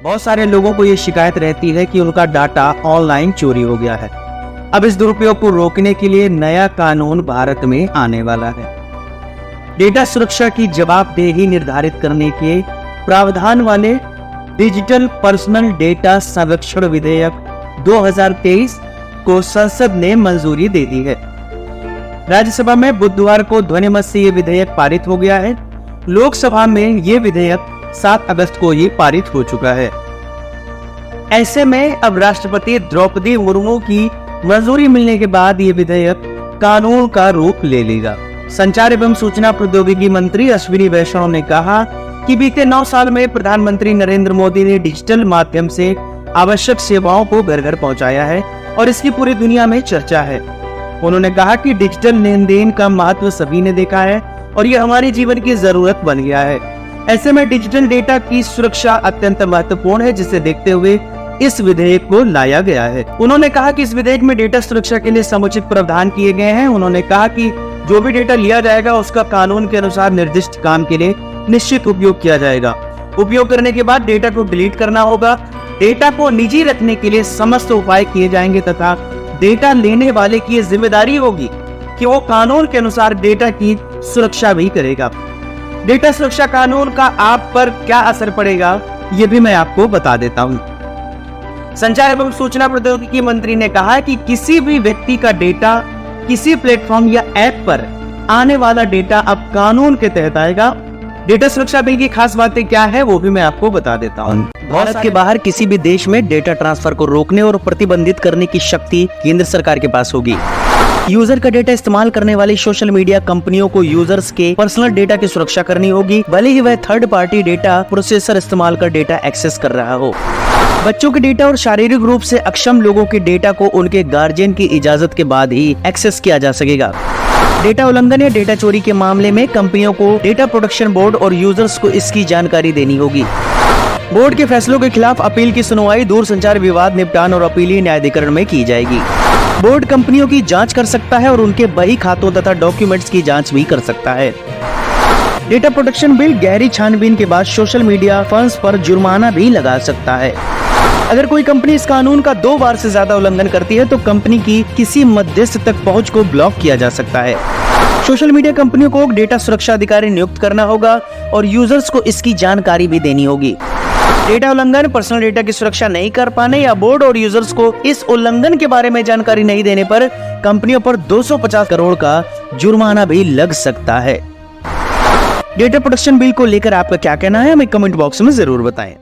बहुत सारे लोगों को ये शिकायत रहती है कि उनका डाटा ऑनलाइन चोरी हो गया है। अब इस दुरुपयोग को रोकने के लिए नया कानून भारत में आने वाला है। डेटा सुरक्षा की जवाबदेही निर्धारित करने के प्रावधान वाले डिजिटल पर्सनल डेटा संरक्षण विधेयक 2023 को संसद ने मंजूरी दे दी है। राज्यसभा में बुधवार को ध्वनिमत से ये विधेयक पारित हो गया है। लोकसभा में ये विधेयक 7 अगस्त को ये पारित हो चुका है। ऐसे में अब राष्ट्रपति द्रौपदी मुर्मू की मंजूरी मिलने के बाद ये विधेयक कानून का रूप ले लेगा। संचार एवं सूचना प्रौद्योगिकी मंत्री अश्विनी वैष्णव ने कहा कि बीते 9 साल में प्रधानमंत्री नरेंद्र मोदी ने डिजिटल माध्यम से आवश्यक सेवाओं को घर घर पहुंचाया है और इसकी पूरी दुनिया में चर्चा है। उन्होंने कहा कि डिजिटल लेन देन का महत्व सभी ने देखा है और ये हमारे जीवन की जरूरत बन गया है। ऐसे में डिजिटल डेटा की सुरक्षा अत्यंत महत्वपूर्ण है, जिसे देखते हुए इस विधेयक को लाया गया है। उन्होंने कहा कि इस विधेयक में डेटा सुरक्षा के लिए समुचित प्रावधान किए गए हैं। उन्होंने कहा कि जो भी डेटा लिया जाएगा उसका कानून के अनुसार निर्दिष्ट काम के लिए निश्चित उपयोग किया जाएगा। उपयोग करने के बाद डेटा को डिलीट करना होगा। डेटा को निजी रखने के लिए समस्त उपाय किए जाएंगे तथा डेटा लेने वाले की जिम्मेदारी होगी कि वो कानून के अनुसार डेटा की सुरक्षा भी करेगा। डेटा सुरक्षा कानून का आप पर क्या असर पड़ेगा, ये भी मैं आपको बता देता हूँ। संचार एवं सूचना प्रौद्योगिकी मंत्री ने कहा कि किसी भी व्यक्ति का डेटा किसी प्लेटफॉर्म या ऐप पर आने वाला डेटा अब कानून के तहत आएगा। डेटा सुरक्षा बिल की खास बातें क्या है वो भी मैं आपको बता देता हूँ। भारत के बाहर किसी भी देश में डेटा ट्रांसफर को रोकने और प्रतिबंधित करने की शक्ति केंद्र सरकार के पास होगी। यूजर का डेटा इस्तेमाल करने वाली सोशल मीडिया कंपनियों को यूजर्स के पर्सनल डेटा की सुरक्षा करनी होगी, भले ही वह थर्ड पार्टी डेटा प्रोसेसर इस्तेमाल कर डेटा एक्सेस कर रहा हो। बच्चों के डेटा और शारीरिक रूप से अक्षम लोगों के डेटा को उनके गार्जियन की इजाजत के बाद ही एक्सेस किया जा सकेगा। डेटा उल्लंघन या डेटा चोरी के मामले में कंपनियों को डेटा प्रोटेक्शन बोर्ड और यूजर्स को इसकी जानकारी देनी होगी। बोर्ड के फैसलों के खिलाफ अपील की सुनवाई दूरसंचार विवाद निपटान और अपीलीय न्यायाधिकरण में की जाएगी। बोर्ड कंपनियों की जांच कर सकता है और उनके बही खातों तथा डॉक्यूमेंट्स की जांच भी कर सकता है। डेटा प्रोटेक्शन बिल गहरी छानबीन के बाद सोशल मीडिया फर्म्स पर जुर्माना भी लगा सकता है। अगर कोई कंपनी इस कानून का 2 बार से ज्यादा उल्लंघन करती है तो कंपनी की किसी मध्यस्थ तक पहुंच को ब्लॉक किया जा सकता है। सोशल मीडिया कंपनियों को डेटा सुरक्षा अधिकारी नियुक्त करना होगा और यूजर्स को इसकी जानकारी भी देनी होगी। डेटा उल्लंघन, पर्सनल डेटा की सुरक्षा नहीं कर पाने या बोर्ड और यूजर्स को इस उल्लंघन के बारे में जानकारी नहीं देने पर कंपनियों पर 250 करोड़ का जुर्माना भी लग सकता है। डेटा प्रोटेक्शन बिल को लेकर आपका क्या कहना है, हमें कमेंट बॉक्स में जरूर बताएं।